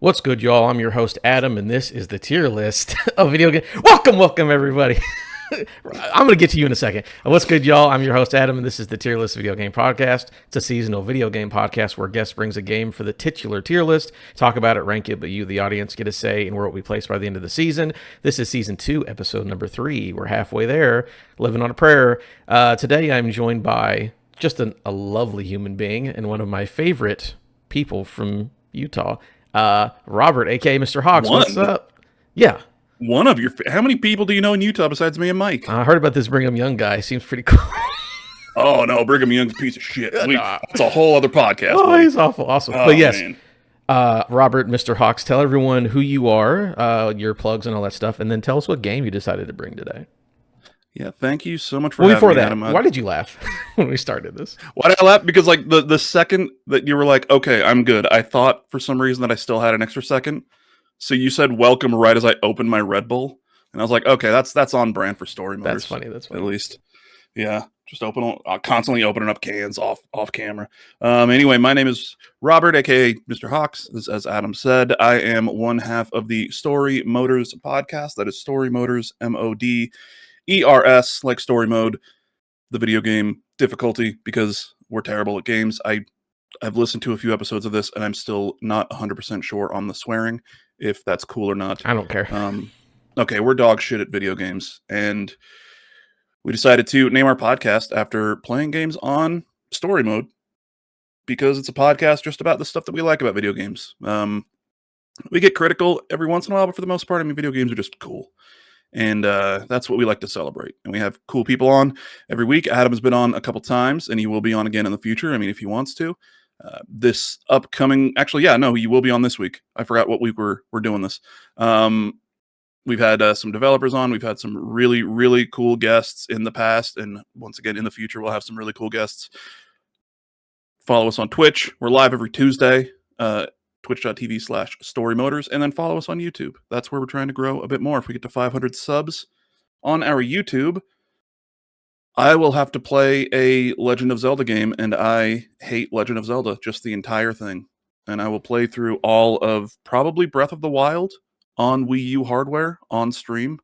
What's good, y'all? I'm your host, Adam, and this is the tier list of video game. Welcome, everybody. I'm going to get to you in a second. What's good, y'all? I'm your host, Adam, and this is the tier list video game podcast. It's a seasonal video game podcast where guest brings a game for the titular tier list, talk about it, rank it, but you, the audience, get a say in where it will be placed by the end of the season. This is season 2, episode number 3. We're halfway there, living on a prayer. Today, I'm joined by just a lovely human being and one of my favorite people from Utah. Robert, aka Mr. Hawks. What's up? Yeah. One of your... How many people do you know in Utah besides me and Mike? I heard about this Brigham Young guy. Seems pretty cool. Oh, no. Brigham Young's a piece of shit. That's a whole other podcast. Oh, buddy. He's awful. Awesome. Oh, but yes, man. Robert, Mr. Hawks, tell everyone who you are, your plugs and all that stuff, and then tell us what game you decided to bring today. Yeah, thank you so much for having before me, that, Adam. Why did you laugh when we started this? Why did I laugh? Because like the second that you were like, okay, I'm good, I thought for some reason that I still had an extra second. So you said welcome right as I opened my Red Bull. And I was like, okay, that's on brand for Storymoders. That's funny. That's funny. At least. Yeah. Just constantly opening up cans off camera. Anyway, my name is Robert, aka Mr. Hawks. As Adam said, I am one half of the Storymoders podcast. That is Storymoders, MODERS, like story mode, the video game difficulty, because we're terrible at games. I've listened to a few episodes of this, and I'm still not 100% sure on the swearing, if that's cool or not. I don't care. Okay, we're dog shit at video games, and we decided to name our podcast after playing games on story mode, because it's a podcast just about the stuff that we like about video games. We get critical every once in a while, but for the most part, I mean, video games are just cool. And that's what we like to celebrate. And we have cool people on every week. Adam has been on a couple times, and he will be on again in the future. I mean, if he wants to. This upcoming... Actually, yeah, no, he will be on this week. I forgot what week we're doing this. We've had some developers on. We've had some really, really cool guests in the past. And once again, in the future, we'll have some really cool guests. Follow us on Twitch. We're live every Tuesday. Twitch.tv/Storymoders, and then follow us on YouTube. That's where we're trying to grow a bit more. If we get to 500 subs on our YouTube, I will have to play a Legend of Zelda game, and I hate Legend of Zelda, just the entire thing. And I will play through all of probably Breath of the Wild on Wii U hardware on stream.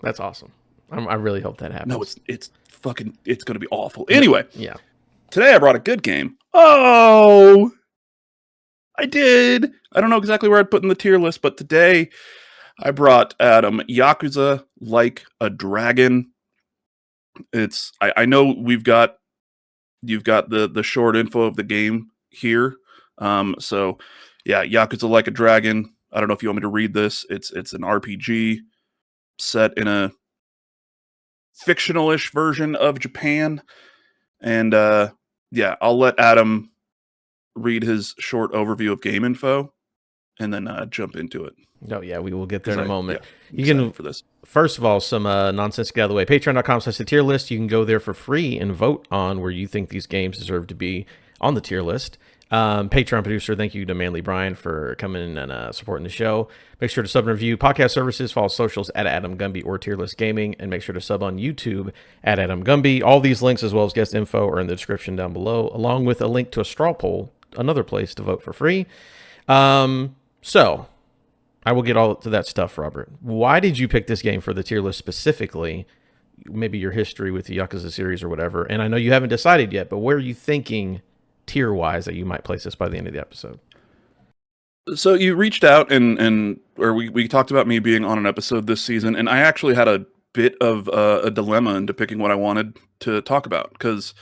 That's awesome. I really hope that happens. No, it's going to be awful. Anyway. Yeah. Today I brought a good game. Oh, I did. I don't know exactly where I'd put in the tier list, but today I brought Adam Yakuza Like a Dragon. I know you've got the short info of the game here. So yeah, Yakuza Like a Dragon. I don't know if you want me to read this. It's an RPG set in a fictional-ish version of Japan. And yeah, I'll let Adam read his short overview of game info and then jump into it. Oh, yeah, we will get there in a moment. Yeah, you can, for this. First of all, some nonsense to get out of the way. Patreon.com/the tier list. You can go there for free and vote on where you think these games deserve to be on the tier list. Patreon producer, thank you to Manly Brian for coming and supporting the show. Make sure to sub and review podcast services, follow socials at Adam Gumby or Tier List Gaming, and make sure to sub on YouTube at Adam Gumby. All these links, as well as guest info, are in the description down below, along with a link to a straw poll, another place to vote for free. So I will get all to that stuff, Robert. Why did you pick this game for the tier list specifically? Maybe your history with the Yakuza series or whatever. And I know you haven't decided yet, but where are you thinking tier-wise that you might place this by the end of the episode? So you reached out or we talked about me being on an episode this season, and I actually had a bit of a dilemma into picking what I wanted to talk about, because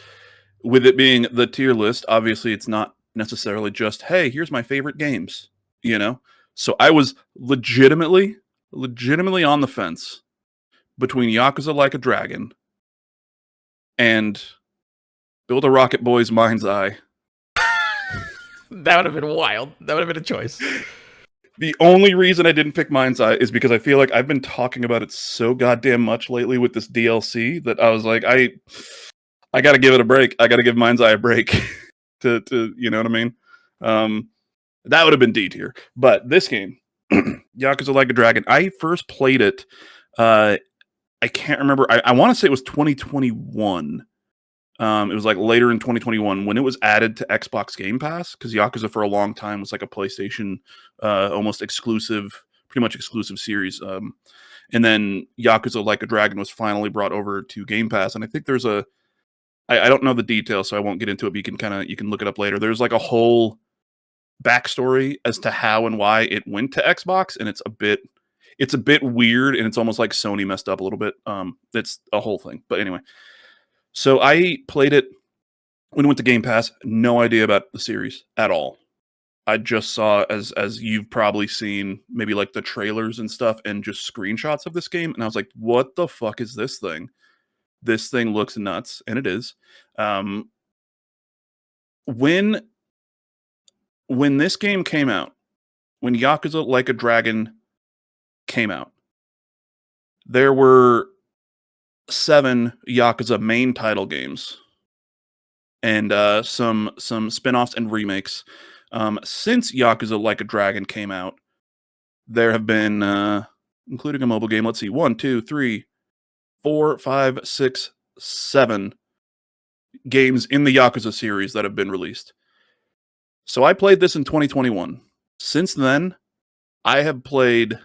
with it being the tier list, obviously it's not necessarily just, hey, here's my favorite games, you know? So I was legitimately on the fence between Yakuza Like a Dragon and Build a Rocket Boy's Mind's Eye. That would have been wild. That would have been a choice. The only reason I didn't pick Mind's Eye is because I feel like I've been talking about it so goddamn much lately with this DLC that I was like, I got to give it a break. I got to give Mind's Eye a break to you know what I mean? That would have been D tier. But this game, Yakuza Like a Dragon, I first played it. I can't remember. I want to say it was 2021 It was like later in 2021 when it was added to Xbox Game Pass, because Yakuza for a long time was like a PlayStation almost exclusive, pretty much exclusive series. And then Yakuza Like a Dragon was finally brought over to Game Pass. And I think there's I don't know the details, so I won't get into it, but you can look it up later. There's like a whole backstory as to how and why it went to Xbox, and it's a bit weird, and it's almost like Sony messed up a little bit. It's a whole thing. But anyway, so I played it when it went to Game Pass. No idea about the series at all. I just saw, as you've probably seen, maybe like the trailers and stuff and just screenshots of this game, and I was like, what the fuck is this thing? This thing looks nuts, and it is. When this game came out, when Yakuza Like a Dragon came out, there were 7 Yakuza main title games and some spin-offs and remakes. Since Yakuza Like a Dragon came out, there have been, including a mobile game, let's see, 1, 2, 3, 4, 5, 6, 7 games in the Yakuza series that have been released. So I played this in 2021. Since then, I have played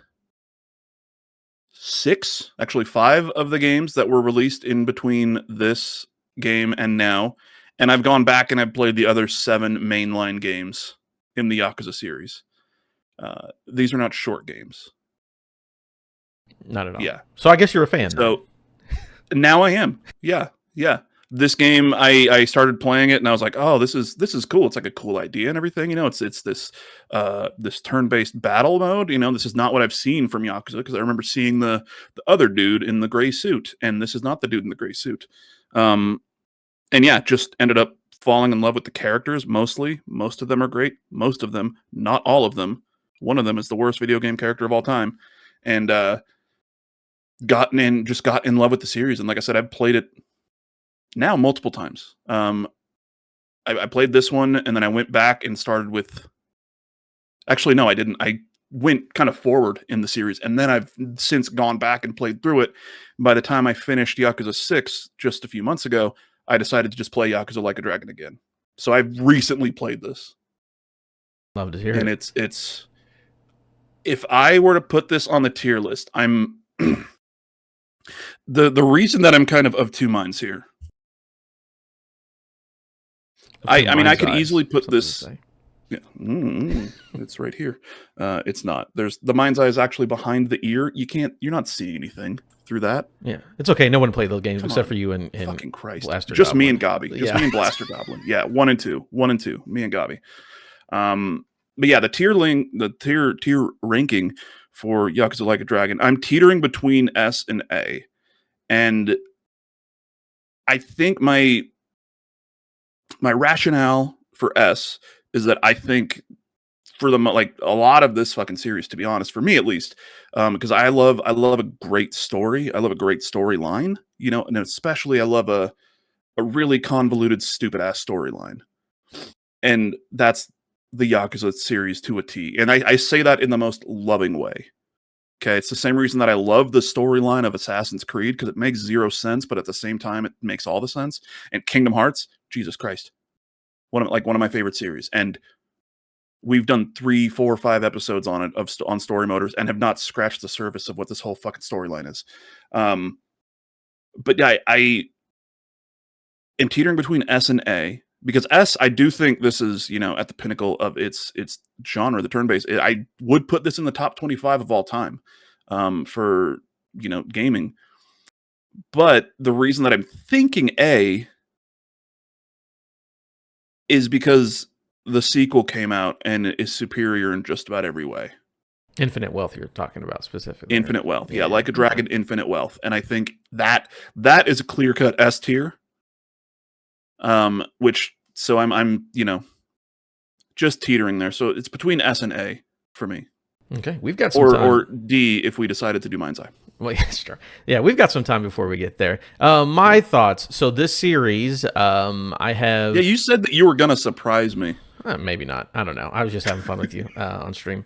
6, actually 5 of the games that were released in between this game and now. And I've gone back and I've played the other 7 mainline games in the Yakuza series. These are not short games. Not at all. Yeah. So I guess you're a fan. So now I am. Yeah. This game, I started playing it and I was like, oh, this is cool. It's like a cool idea and everything. It's this this turn-based battle mode. This is not what I've seen from Yakuza, because I remember seeing the other dude in the gray suit, and this is not the dude in the gray suit. And yeah, just ended up falling in love with the characters mostly. Most of them are great. Most of them, not all of them. One of them is the worst video game character of all time. And got in love with the series. And like I said, I've played it now multiple times. I played this one, and then I went back and started with... Actually, no, I didn't. I went kind of forward in the series, and then I've since gone back and played through it. By the time I finished Yakuza 6 just a few months ago, I decided to just play Yakuza Like a Dragon again. So I've recently played this. Love to hear it. And it's... If I were to put this on the tier list, I'm... the reason that I'm kind of two minds here... I mean, I could easily put this... Yeah, it's right here. It's not. There's the mind's eye is actually behind the ear. You're not seeing anything through that. Yeah, it's okay. No one played those games except for you and fucking Christ. Blaster just Goblin. Me and Gabi. Just me and Blaster Goblin. Yeah, 1 and 2. 1 and 2. Me and Gabi. But yeah, the tier ranking for Yakuza Like a Dragon, I'm teetering between S and A, and I think my rationale for S is that I think for like a lot of this fucking series, to be honest, for me at least, because I love a great story. I love a great storyline, and especially I love a really convoluted, stupid ass storyline. And that's the Yakuza series to a T. And I say that in the most loving way. Okay, it's the same reason that I love the storyline of Assassin's Creed, because it makes 0 sense, but at the same time, it makes all the sense. And Kingdom Hearts, Jesus Christ, one of my favorite series. And we've done 3, 4, 5 episodes on it on Storymoders and have not scratched the surface of what this whole fucking storyline is. But yeah, I am teetering between S and A, because S, I do think this is, at the pinnacle of its genre, the turn-based. I would put this in the top 25 of all time for, gaming. But the reason that I'm thinking A is because the sequel came out and is superior in just about every way. Infinite Wealth you're talking about specifically. Infinite Wealth. Yeah, Like a Dragon, Infinite Wealth. And I think that is a clear-cut S tier. So I'm just teetering there. So it's between S and A for me. Okay, we've got some time. Or D if we decided to do Mind's Eye. Well, yeah, sure. Yeah, we've got some time before we get there. My thoughts. So this series, I have... Yeah, you said that you were going to surprise me. Maybe not. I don't know. I was just having fun with you on stream.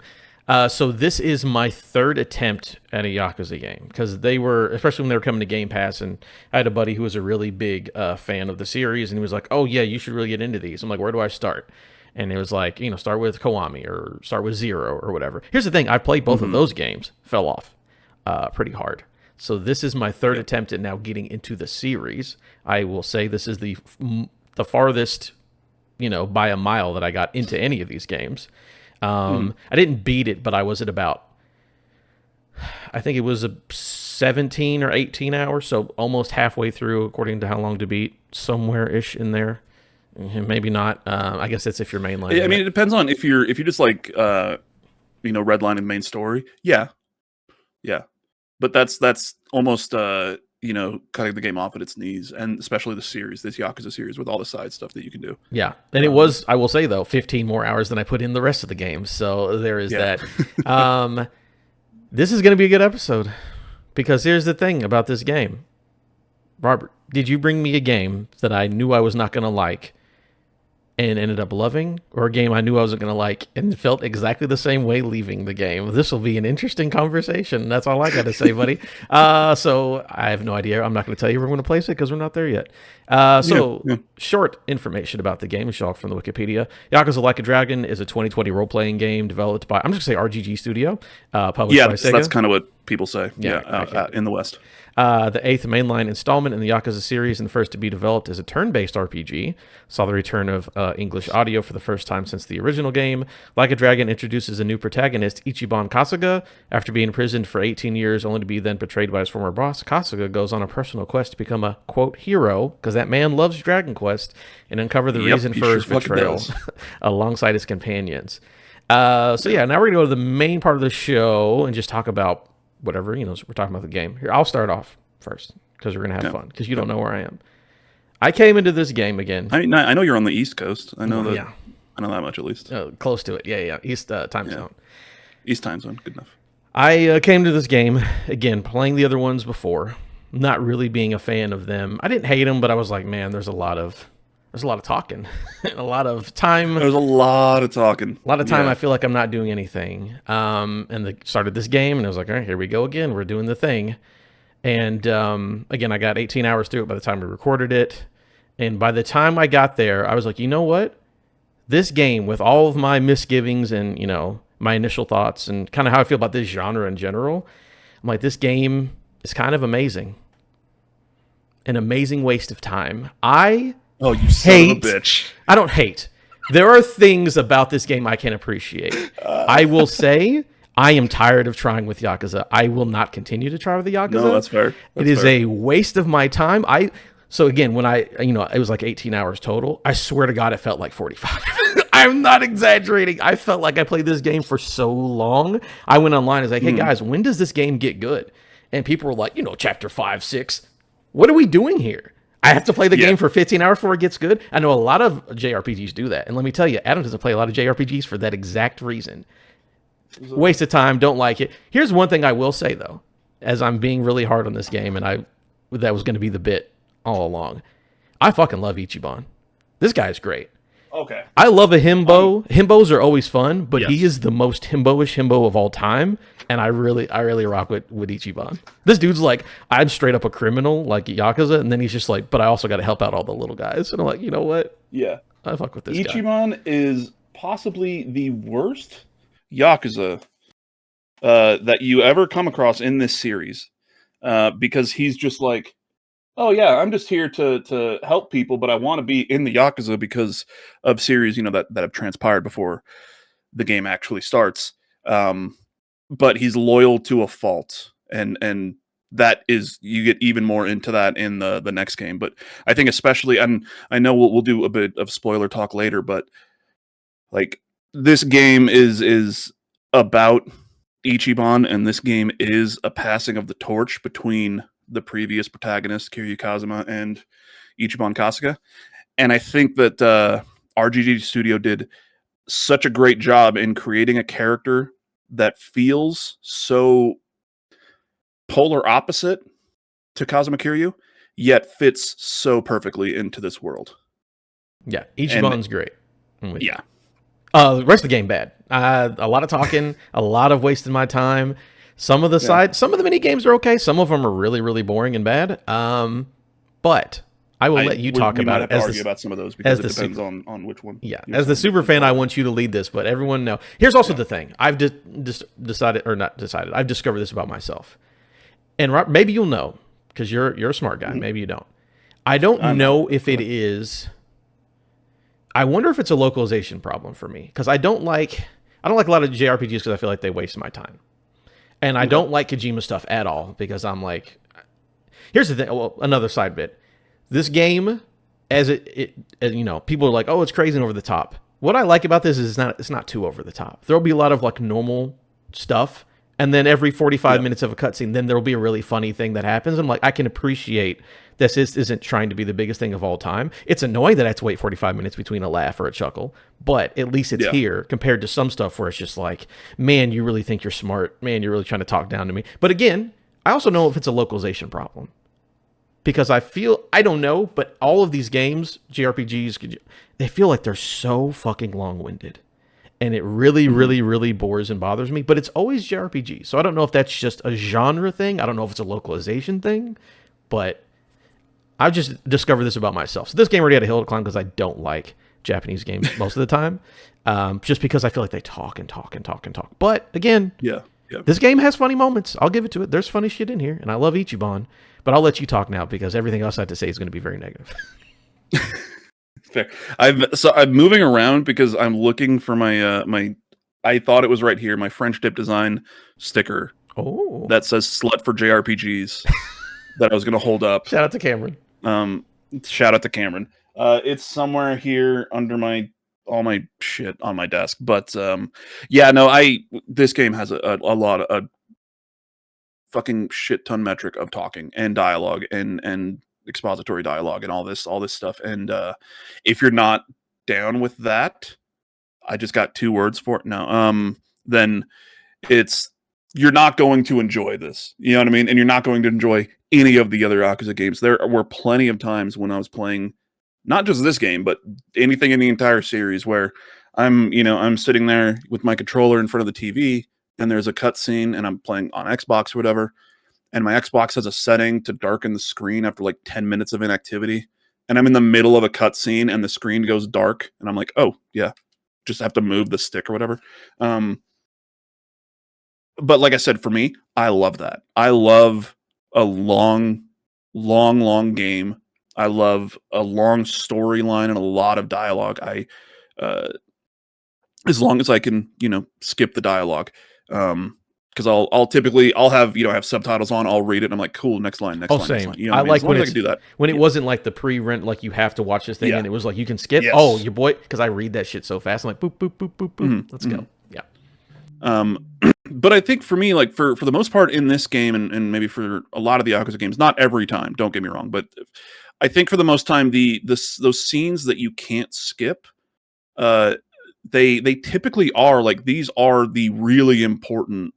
So this is my third attempt at a Yakuza game because they were, especially when they were coming to Game Pass, and I had a buddy who was a really big fan of the series, and he was like, "Oh yeah, you should really get into these." I'm like, "Where do I start?" And it was like, start with Kiwami or start with Zero or whatever. Here's the thing: I played both of those games, fell off pretty hard. So this is my third attempt at now getting into the series. I will say this is the farthest, by a mile that I got into any of these games. I didn't beat it, but I was at about, I think it was a 17 or 18 hours, so almost halfway through, according to how long to beat, somewhere-ish in there. Maybe not. I guess that's if you're mainlining. I mean, it depends on if you just like, redlining the main story. Yeah. But that's almost, cutting the game off at its knees, and especially this Yakuza series with all the side stuff that you can do. Yeah, and it was, I will say though, 15 more hours than I put in the rest of the game. So there is that. This is going to be a good episode because here's the thing about this game. Robert, did you bring me a game that I knew I was not going to like and ended up loving, or a game I knew I wasn't going to like and felt exactly the same way leaving the game? This will be an interesting conversation. That's all I got to say, buddy. So I have no idea. I'm not going to tell you where we're going to place it because we're not there yet. Short information about the game, shalk from the Wikipedia. Yakuza Like a Dragon is a 2020 role-playing game developed by, I'm just going to say RGG Studio, published by Sega. That's kind of what people say. In the West. The 8th mainline installment in the Yakuza series and first to be developed as a turn-based RPG, saw the return of English audio for the first time since the original game. Like a Dragon introduces a new protagonist, Ichiban Kasuga. After being imprisoned for 18 years, only to be then betrayed by his former boss, Kasuga goes on a personal quest to become a, quote, hero, because that man loves Dragon Quest, and uncover the reason for his betrayal alongside his companions. Now we're going to go to the main part of the show and just talk about whatever, so we're talking about the game. Here, I'll start off first because we're going to have fun because you don't know where I am. I came into this game again. I know you're on the East Coast. I know that. Yeah. I know that much at least. Close to it. Yeah. East time zone. East time zone. Good enough. I came to this game, again, playing the other ones before, not really being a fan of them. I didn't hate them, but I was like, man, there's a lot of talking, a lot of time. There's a lot of talking. A lot of time I feel like I'm not doing anything. And they started this game, and I was like, all right, here we go again. We're doing the thing. And again, I got 18 hours through it by the time we recorded it. And by the time I got there, I was like, you know what? This game, with all of my misgivings and, my initial thoughts and kind of how I feel about this genre in general, I'm like, this game is kind of amazing. An amazing waste of time. Oh, you son of a bitch. I don't hate. There are things about this game I can appreciate. I will say I am tired of trying with Yakuza. I will not continue to try with the Yakuza. No, that's fair. It is a waste of my time. So again, when it was like 18 hours total, I swear to God, it felt like 45. I'm not exaggerating. I felt like I played this game for so long. I went online and was like, hey guys, when does this game get good? And people were like, chapter 5, 6. What are we doing here? I have to play the game for 15 hours before it gets good. I know a lot of JRPGs do that. And let me tell you, Adam doesn't play a lot of JRPGs for that exact reason. Waste of time, don't like it. Here's one thing I will say, though, as I'm being really hard on this game, and that was going to be the bit all along. I fucking love Ichiban. This guy is great. Okay. I love a himbo. Himbos are always fun, but he is the most himbo-ish himbo of all time. And I really rock with Ichiban. This dude's like, I'm straight up a criminal, like Yakuza, and then he's just like, but I also got to help out all the little guys. And I'm like, you know what? Yeah. I fuck with this Ichiban is possibly the worst Yakuza that you ever come across in this series. Because he's just like, oh yeah, I'm just here to help people, but I want to be in the Yakuza because of series, that have transpired before the game actually starts. But he's loyal to a fault, and that is, you get even more into that in the next game. But I think especially, and I know we'll do a bit of spoiler talk later, but like this game is about Ichiban, and this game is a passing of the torch between the previous protagonist, Kiryu Kazuma, and Ichiban Kasuga. And I think that RGG Studio did such a great job in creating a character that feels so polar opposite to Kazuma Kiryu, yet fits so perfectly into this world. Yeah, Ichiban's great. Yeah. The rest of the game bad. A lot of talking, a lot of wasting my time. Some of the mini games are okay. Some of them are really, really boring and bad. But I will let you talk we about might it have to argue about some of those because it depends on which one. Yeah, as the super fan, I want you to lead this, but everyone know. Here's also the thing. I've decided, or not decided. I've discovered this about myself, and maybe you'll know because you're a smart guy. Maybe you don't. I don't know if it is. I wonder if it's a localization problem for me because I don't like a lot of JRPGs because I feel like they waste my time, and I don't like Kojima stuff at all because I'm like, here's the thing. Well, another side bit. This game, as people are like, oh, it's crazy and over the top. What I like about this is it's not too over the top. There'll be a lot of like normal stuff, and then every 45 minutes of a cutscene, then there'll be a really funny thing that happens. I'm like, I can appreciate this isn't trying to be the biggest thing of all time. It's annoying that I have to wait 45 minutes between a laugh or a chuckle, but at least it's here compared to some stuff where it's just like, man, you really think you're smart. Man, you're really trying to talk down to me. But again, I also know if it's a localization problem. Because I don't know, but all of these games, JRPGs, they feel like they're so fucking long-winded. And it really, really, really bores and bothers me. But it's always JRPG. So I don't know if that's just a genre thing. I don't know if it's a localization thing. But I've just discovered this about myself. So this game already had a hill to climb because I don't like Japanese games most of the time. Just because I feel like they talk and talk and talk and talk. But again, this game has funny moments. I'll give it to it. There's funny shit in here. And I love Ichiban. But I'll let you talk now because everything else I have to say is going to be very negative. Fair. I'm moving around because I'm looking for my I thought it was right here, my French dip design sticker. Oh. That says slut for JRPGs that I was going to hold up. Shout out to Cameron. Shout out to Cameron. It's somewhere here under all my shit on my desk. But this game has a lot of fucking shit ton metric of talking and dialogue and expository dialogue and all this stuff. And if you're not down with that, I just got 2 words for it now. Then you're not going to enjoy this. You know what I mean? And you're not going to enjoy any of the other Yakuza games. There were plenty of times when I was playing not just this game, but anything in the entire series where I'm sitting there with my controller in front of the TV and there's a cutscene and I'm playing on Xbox or whatever, and my Xbox has a setting to darken the screen after like 10 minutes of inactivity, and I'm in the middle of a cutscene and the screen goes dark, and I'm like, oh, yeah, just have to move the stick or whatever. But like I said, for me, I love that. I love a long game. I love a long storyline and a lot of dialogue. As long as I can, skip the dialogue. Because I'll have subtitles on. I'll read it. And I'm like, cool. Next line. Same. Next line. I like when I can do that. When it wasn't like the pre-rent, like you have to watch this thing, and it was like you can skip. Yes. Oh, your boy, because I read that shit so fast. I'm like, boop boop boop boop boop. Let's go. Yeah. But I think for me, like for the most part in this game, and maybe for a lot of the Yakuza games, not every time. Don't get me wrong, but I think for the most time, those scenes that you can't skip, they typically are like these are the really important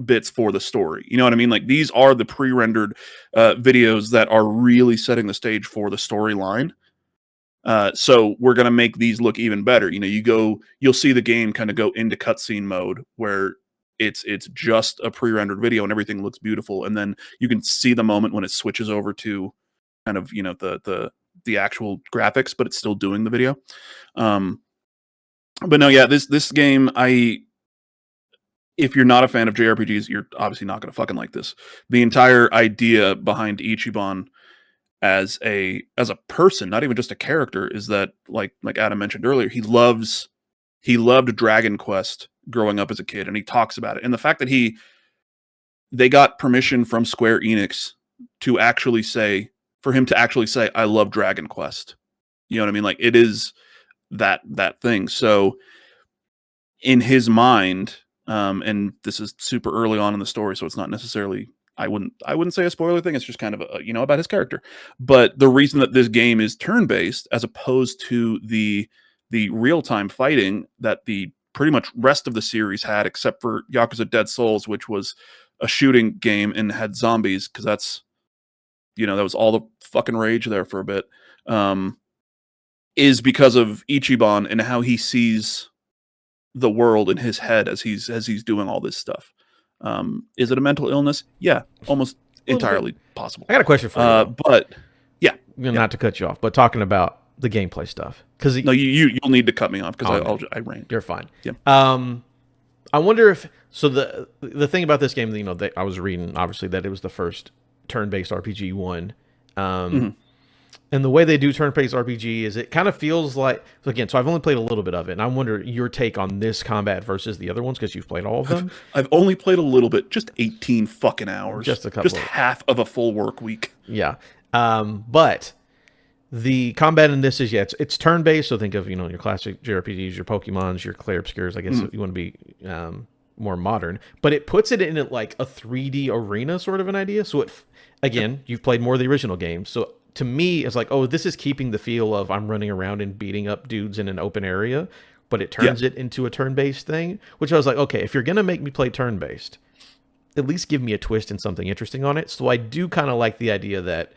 bits for the story. You know what I mean? Like these are the pre-rendered videos that are really setting the stage for the storyline. So we're gonna make these look even better. You'll see the game kind of go into cutscene mode where it's just a pre-rendered video and everything looks beautiful, and then you can see the moment when it switches over to kind of the actual graphics, but it's still doing the video. But no, yeah, this game, if you're not a fan of JRPGs, you're obviously not going to fucking like this. The entire idea behind Ichiban as a person, not even just a character, is that like Adam mentioned earlier, he loved Dragon Quest growing up as a kid, and he talks about it. And the fact that they got permission from Square Enix for him to actually say, I love Dragon Quest. You know what I mean? Like it is that thing. So in his mind, and this is super early on in the story, so it's not necessarily, I wouldn't say a spoiler thing. It's just kind of about his character. But the reason that this game is turn-based as opposed to the real-time fighting that the pretty much rest of the series had, except for Yakuza Dead Souls, which was a shooting game and had zombies, because that's that was all the fucking rage there for a bit, is because of Ichiban and how he sees the world in his head as he's doing all this stuff. Is it a mental illness? Yeah, almost entirely possible. I got a question for you, though. But yeah, not to cut you off, but talking about the gameplay stuff, because no, you'll need to cut me off because I ran. You're fine. Yeah. I wonder if the thing about this game, I was reading obviously that it was the first turn-based RPG one. And the way they do turn-based RPG is it kind of feels like, again, so I've only played a little bit of it, and I wonder your take on this combat versus the other ones, because you've played all of them. I've only played a little bit, just 18 fucking hours. Just a couple. Just half of a full work week. Yeah. But the combat in this is, it's turn-based, so think of, your classic JRPGs, your Pokemons, your Clair Obscures, I guess you want to be more modern. But it puts it in like a 3D arena sort of an idea. So again, you've played more of the original games, so to me, it's like, oh, this is keeping the feel of I'm running around and beating up dudes in an open area, but it turns it into a turn-based thing, which I was like, okay, if you're going to make me play turn-based, at least give me a twist and something interesting on it. So I do kind of like the idea that,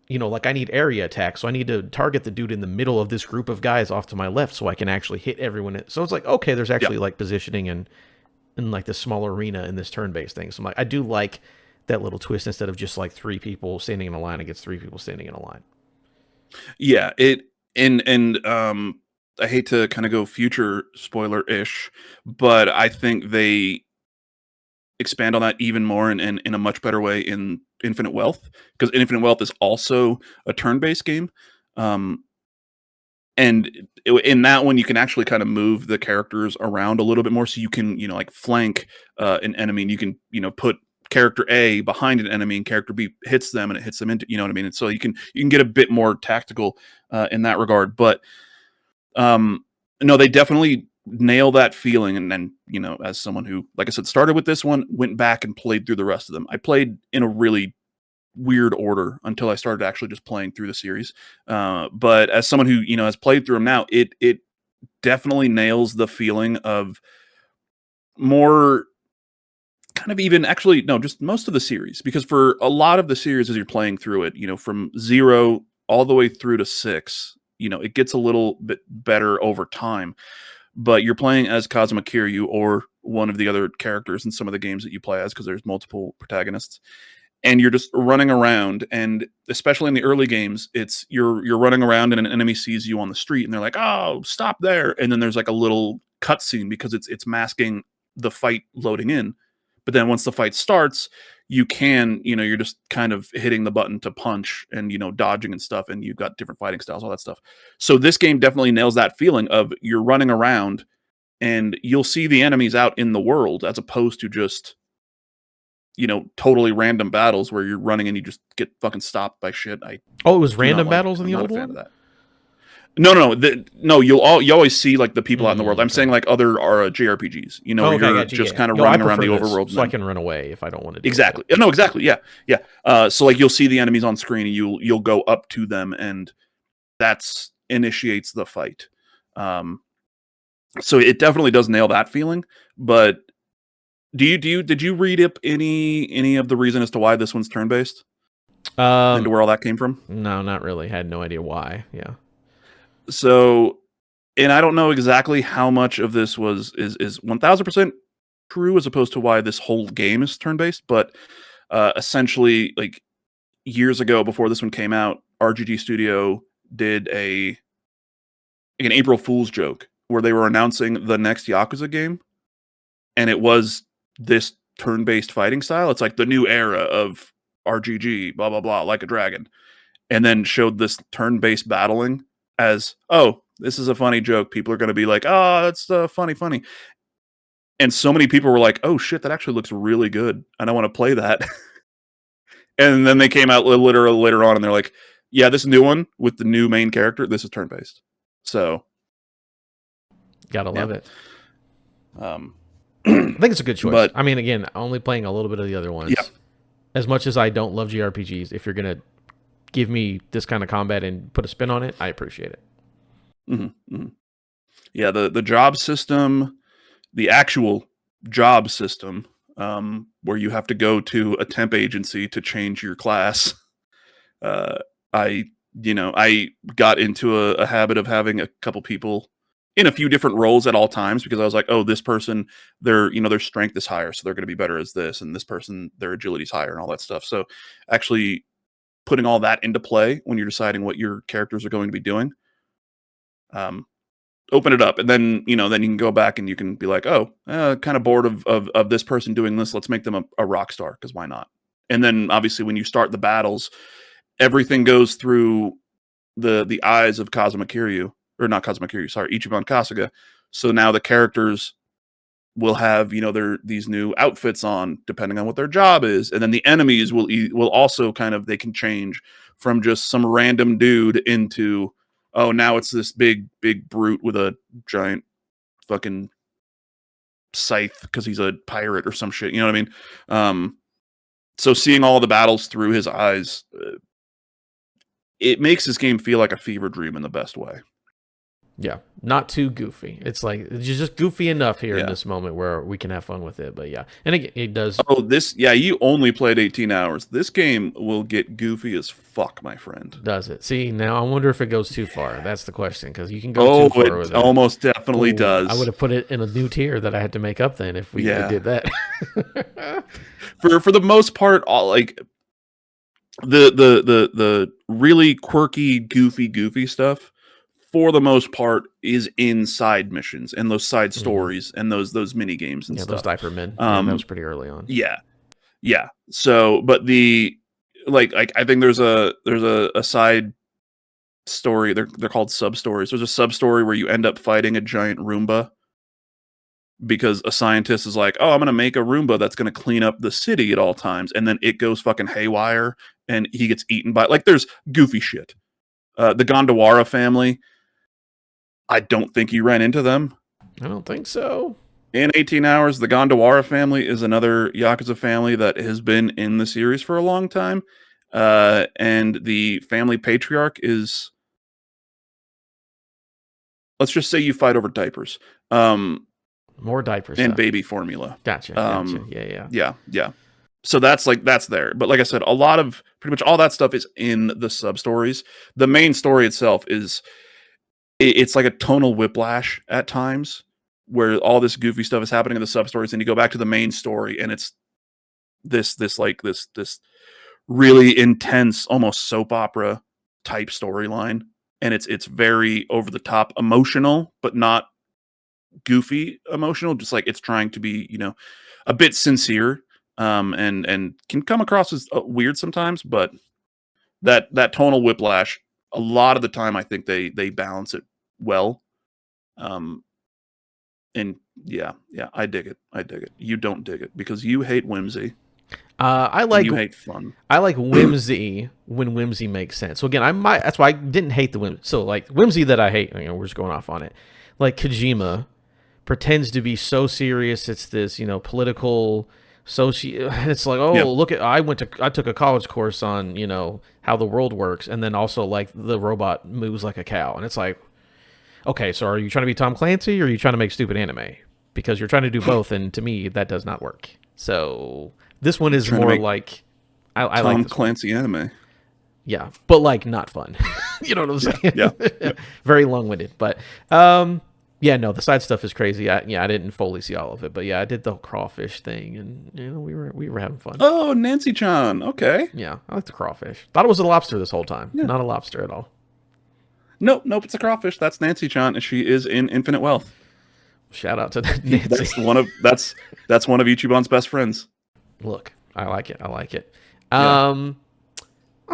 like I need area attack, so I need to target the dude in the middle of this group of guys off to my left so I can actually hit everyone. So it's like, okay, there's actually like positioning and like this small arena in this turn-based thing. So I'm like, I do like that little twist instead of just like 3 people standing in a line against 3 people standing in a line. Yeah, I hate to kind of go future spoiler-ish, but I think they expand on that even more in a much better way in Infinite Wealth, because Infinite Wealth is also a turn-based game. And in that one, you can actually kind of move the characters around a little bit more, so you can, like flank an enemy, and you can, put character A behind an enemy, and character B hits them, and it hits them into, what I mean? And so you can get a bit more tactical in that regard. But no, they definitely nail that feeling. And then, as someone who, like I said, started with this one, went back and played through the rest of them. I played in a really weird order until I started actually just playing through the series. But as someone who, has played through them now, it definitely nails the feeling of more kind of even, actually, no, just most of the series, because for a lot of the series as you're playing through it, from 0 all the way through to 6, it gets a little bit better over time. But you're playing as Kazuma Kiryu or one of the other characters in some of the games that you play as, because there's multiple protagonists, and you're just running around. And especially in the early games, it's you're running around and an enemy sees you on the street and they're like, oh, stop there. And then there's like a little cutscene because it's masking the fight loading in. But then once the fight starts, you can, you're just kind of hitting the button to punch and, dodging and stuff. And you've got different fighting styles, all that stuff. So this game definitely nails that feeling of you're running around and you'll see the enemies out in the world, as opposed to just, totally random battles where you're running and you just get fucking stopped by shit. It was random battles in the old one? No. You always see like the people out in the world. I'm saying like other JRPGs, where you're just kind of running around the overworld. So I can run away if I don't want to do exactly. It. No, exactly. Yeah. So like you'll see the enemies on screen and you'll go up to them, and that's initiates the fight. So it definitely does nail that feeling. But did you read up any of the reason as to why this one's turn-based? And where all that came from? No, not really. Had no idea why. Yeah. So, and I don't know exactly how much of this is 1000% true as opposed to why this whole game is turn-based, but essentially, like years ago before this one came out, RGG Studio did an April Fool's joke where they were announcing the next Yakuza game, and it was this turn-based fighting style. It's like the new era of RGG, blah, blah, blah, like a dragon, and then showed this turn-based battling as, oh, this is a funny joke. People are going to be like, oh, that's funny. And so many people were like, oh shit, that actually looks really good, and I want to play that. And then they came out later on and they're like, yeah, this new one with the new main character, this is turn-based. So gotta love it. I think it's a good choice. But, I mean, again, only playing a little bit of the other ones. Yeah. As much as I don't love JRPGs, if you're gonna give me this kind of combat and put a spin on it, I appreciate it. Mm-hmm, mm-hmm. Yeah, the job system, the actual job system, where you have to go to a temp agency to change your class. I got into a habit of having a couple people in a few different roles at all times, because I was like, oh, this person, their strength is higher, so they're going to be better as this, and this person, their agility is higher, and all that stuff. So actually putting all that into play when you're deciding what your characters are going to be doing, open it up, and then then you can go back and you can be like, oh, kind of bored of this person doing this. Let's make them a rock star, because why not? And then obviously when you start the battles, everything goes through the eyes of Kazuma Kiryu, or not Kazuma Kiryu, sorry, Ichiban Kasuga. So now the characters will have these new outfits on depending on what their job is, and then the enemies will also kind of, they can change from just some random dude into, oh, now it's this big brute with a giant fucking scythe because he's a pirate or some shit. You know what I mean? So seeing all the battles through his eyes, it makes this game feel like a fever dream in the best way. Yeah, not too goofy. It's like it's just goofy enough here in this moment where we can have fun with it. But yeah, and it does. Oh, you only played 18 hours. This game will get goofy as fuck, my friend. Does it? See, now I wonder if it goes too far. That's the question, because you can go too far with it. Almost definitely does. I would have put it in a new tier that I had to make up then if we did that. For the most part, all like the really quirky, goofy stuff, for the most part, is in side missions and those side stories and those mini games and stuff. Those diaper men. That was pretty early on. Yeah. So, but the like I think there's a side story. They're called sub stories. There's a sub story where you end up fighting a giant Roomba, because a scientist is like, oh, I'm gonna make a Roomba that's gonna clean up the city at all times, and then it goes fucking haywire and he gets eaten by, like, there's goofy shit. The Gondawara family, I don't think you ran into them. I don't think so. In 18 hours, the Gondawara family is another Yakuza family that has been in the series for a long time. And the family patriarch is, let's just say you fight over diapers. More diapers. And baby formula. Gotcha. Yeah. So that's there. But like I said, pretty much all that stuff is in the sub-stories. The main story itself it's like a tonal whiplash at times, where all this goofy stuff is happening in the sub-stories, and you go back to the main story, and it's this really intense, almost soap opera type storyline. And it's very over the top emotional, but not goofy emotional, just like it's trying to be, a bit sincere, and can come across as weird sometimes, but that tonal whiplash, a lot of the time, I think they balance it well. And yeah, I dig it. You don't dig it because you hate whimsy. You hate fun. I like whimsy when whimsy makes sense. So again, that's why I didn't hate the whimsy. So like whimsy that I hate, we're just going off on it. Like Kojima pretends to be so serious. It's this, political it's like, look at, I took a college course on, how the world works, and then also like the robot moves like a cow, and it's like, okay, so are you trying to be Tom Clancy, or are you trying to make stupid anime? Because you're trying to do both, and to me that does not work. So this one is more like I like Tom Clancy anime. Yeah, but like not fun. You know what I'm saying? Yeah. Very long-winded, but yeah, no, the side stuff is crazy. I didn't fully see all of it, but yeah, I did the crawfish thing, and we were having fun. Oh, Nancy-chan, okay. Yeah, I like the crawfish. Thought it was a lobster this whole time. Yeah. Not a lobster at all. Nope, it's a crawfish. That's Nancy-chan, and she is in Infinite Wealth. Shout out to Nancy. That's one of Ichiban's best friends. Look, I like it. Yeah. I'm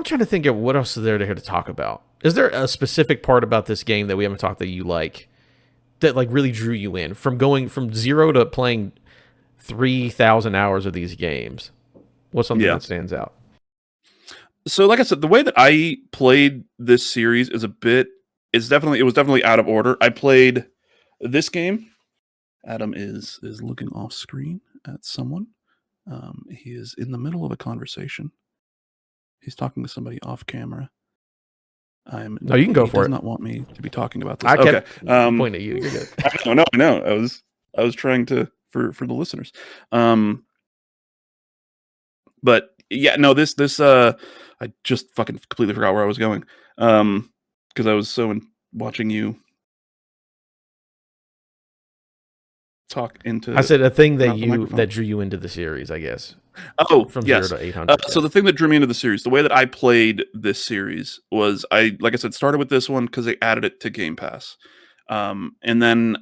trying to think of what else is there to talk about. Is there a specific part about this game that we haven't talked that you like, that like really drew you in, from going from 0 to playing 3,000 hours of these games? What's something that stands out? So like I said, the way that I played this series it was definitely out of order. I played this game. Adam is looking off screen at someone. He is in the middle of a conversation. He's talking to somebody off camera. No, you can go for it. He does not want me to be talking about this. I kept pointing at you. You're good. I know. I was trying to for the listeners. But yeah, no. This I just fucking completely forgot where I was going. Because I was so watching you talk into. I said a thing that the microphone. that drew you into the series, I guess. Oh, From yes. 0 to 800. So the thing that drew me into the series, the way that I played this series was like I said, started with this one because they added it to Game Pass. And then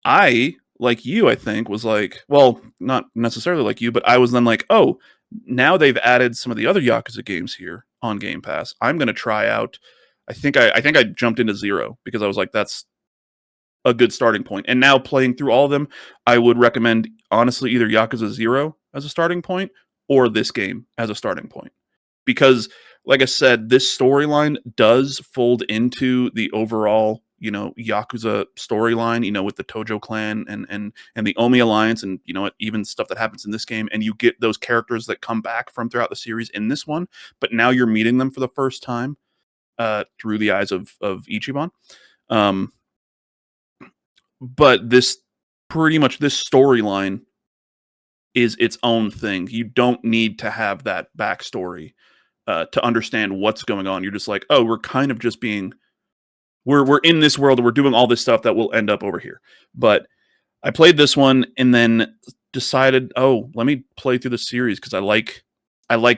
I, like you, I think, was like, well, not necessarily like you, but I was then like, oh, now they've added some of the other Yakuza games here on Game Pass. I'm going to try out. I think I jumped into 0 because I was like, that's a good starting point. And now playing through all of them, I would recommend honestly either Yakuza 0 as a starting point or this game as a starting point. Because like I said, this storyline does fold into the overall, Yakuza storyline, with the Tojo clan and the Omi alliance and even stuff that happens in this game, and you get those characters that come back from throughout the series in this one, but now you're meeting them for the first time through the eyes of Ichiban. But this storyline is its own thing. You don't need to have that backstory to understand what's going on. You're just like, oh, we're kind of just we're in this world and we're doing all this stuff that will end up over here. But I played this one and then decided, oh, let me play through the series because I like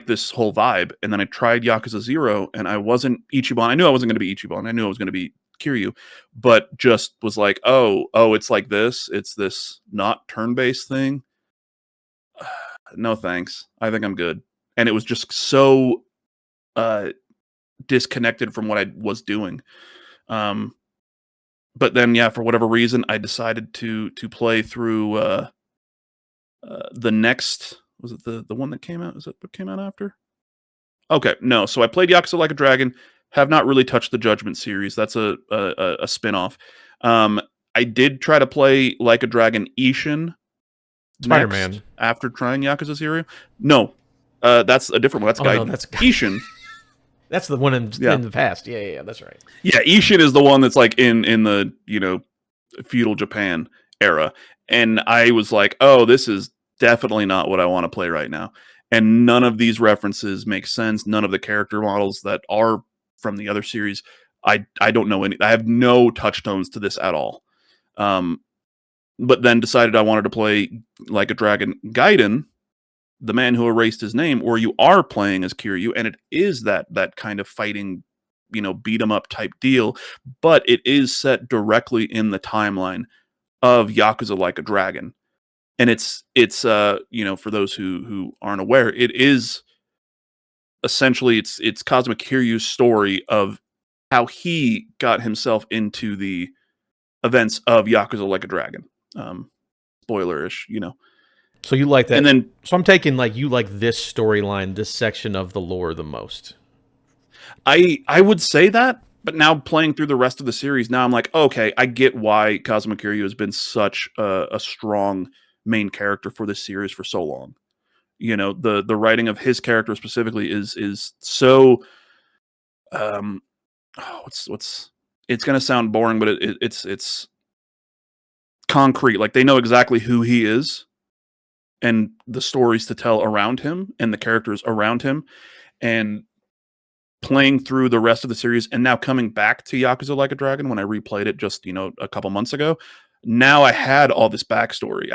this whole vibe. And then I tried Yakuza 0 and I wasn't Ichiban. I knew I wasn't going to be Ichiban. I knew I was going to be Kiryu, but just was like, oh, it's like this. It's this not turn-based thing. No, thanks. I think I'm good. And it was just so disconnected from what I was doing. But then, yeah, for whatever reason, I decided to play through the next. Was it the one that came out? Is that what came out after? Okay, no. So I played Yakuza Like a Dragon. Have not really touched the Judgment series. That's a spinoff. I did try to play Like a Dragon Ishin Spider-Man after trying Yakuza 0. No, that's a different one. That's Gaiden. No, that's Ishin. That's the one in the past. Yeah, that's right. Yeah, Ishin is the one that's like in the feudal Japan era, and I was like, oh, this is definitely not what I want to play right now. And none of these references make sense. None of the character models that are from the other series, I don't know any. I have no touchstones to this at all. But then decided I wanted to play Like a Dragon Gaiden, the man who erased his name, where you are playing as Kiryu, and it is that kind of fighting, beat 'em up type deal, but it is set directly in the timeline of Yakuza Like a Dragon. And it's for those who aren't aware, it is essentially it's Cosmic Kiryu's story of how he got himself into the events of Yakuza Like a Dragon. Spoilerish, So you like that? And then, so I'm taking like you like this storyline, this section of the lore the most. I would say that, but now playing through the rest of the series, now I'm like, okay, I get why Cosmic Kiryu has been such a strong main character for this series for so long. The writing of his character specifically is so it's gonna sound boring, but it's concrete. Like they know exactly who he is and the stories to tell around him and the characters around him. And playing through the rest of the series and now coming back to Yakuza Like a Dragon when I replayed it just, a couple months ago, now I had all this backstory.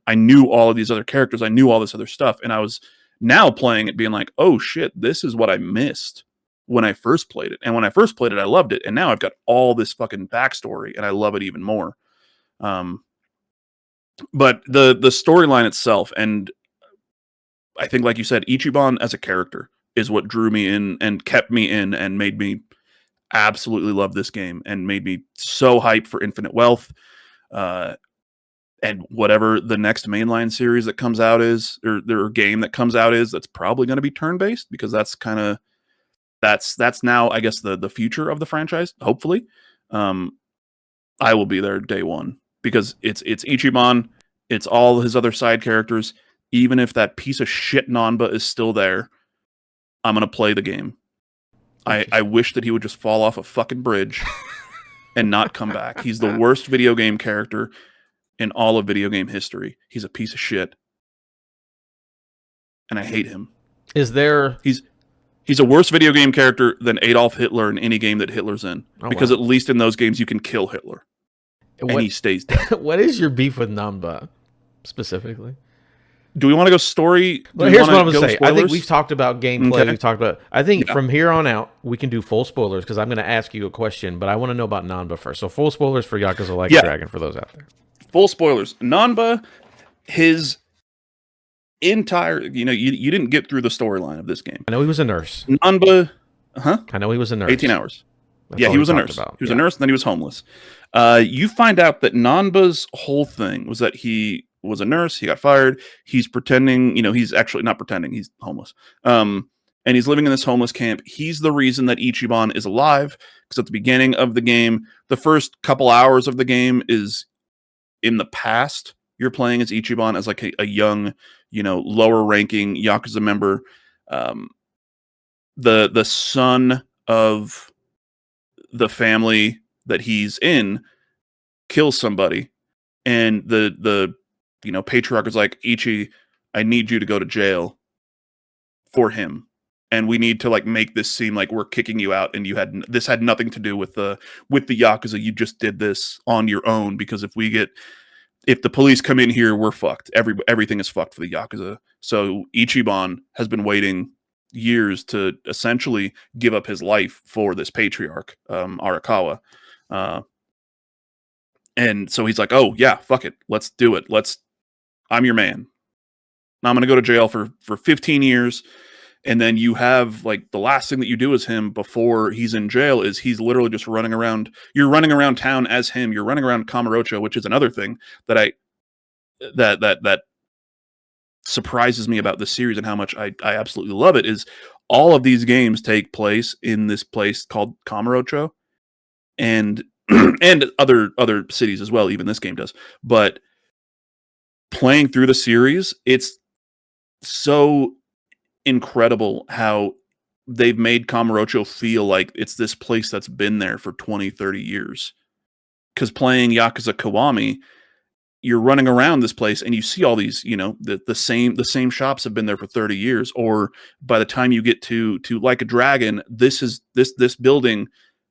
I knew all of these other characters. I knew all this other stuff. And I was now playing it being like, oh shit, this is what I missed when I first played it. And when I first played it, I loved it. And now I've got all this fucking backstory and I love it even more. But the storyline itself, and I think, like you said, Ichiban as a character is what drew me in and kept me in and made me absolutely love this game and made me so hyped for Infinite Wealth. And whatever the next mainline series that comes out is, or their game that comes out is, that's probably going to be turn-based because that's now, I guess, the future of the franchise, hopefully. I will be there day one because it's Ichiban, it's all his other side characters. Even if that piece of shit Nanba is still there, I'm going to play the game. I wish that he would just fall off a fucking bridge and not come back. He's the worst video game character in all of video game history. He's a piece of shit. And I hate him. Is there... He's a worse video game character than Adolf Hitler in any game that Hitler's in. Because at least in those games you can kill Hitler. and he stays dead. What is your beef with Namba specifically? Do we want to go story? Well, here's what I'm going to say. Spoilers? I think we've talked about gameplay. Okay. We've talked about. I think Yeah. from here on out, we can do full spoilers because I'm going to ask you a question, but I want to know about Namba first. So full spoilers for Yakuza Like a Dragon for those out there. Full spoilers. Nanba, his entire, you didn't get through the storyline of this game. I know he was a nurse. Nanba, I know he was a nurse. 18 hours. That's Yeah, all he was a talked nurse. about. He was a nurse, and then he was homeless. You find out that Nanba's whole thing was that he was a nurse. He got fired. He's pretending, he's actually not pretending. He's homeless. And he's living in this homeless camp. He's the reason that Ichiban is alive, because at the beginning of the game, the first couple hours of the game is in the past. You're playing as Ichiban as like a young, lower ranking Yakuza member. The son of the family that he's in kills somebody, and the patriarch is like, Ichi, I need you to go to jail for him, and we need to like make this seem like we're kicking you out, and this had nothing to do with the Yakuza. You just did this on your own, because if the police come in here, we're fucked. Everything is fucked for the Yakuza. So Ichiban has been waiting years to essentially give up his life for this patriarch, Arakawa. And so he's like, oh yeah, fuck it. Let's do it. I'm your man. Now I'm going to go to jail for 15 years. And then you have like the last thing that you do as him before he's in jail is he's literally just running around. You're running around town as him. You're running around Kamurocho, which is another thing that that surprises me about this series and how much I absolutely love it, is all of these games take place in this place called Kamurocho, and and other cities as well. Even this game does. But playing through the series, it's so incredible how they've made Kamurocho feel like it's this place that's been there for 20, 30 years. Because playing Yakuza Kiwami, you're running around this place and you see all these, the same shops have been there for 30 years. Or by the time you get to Like a Dragon, this building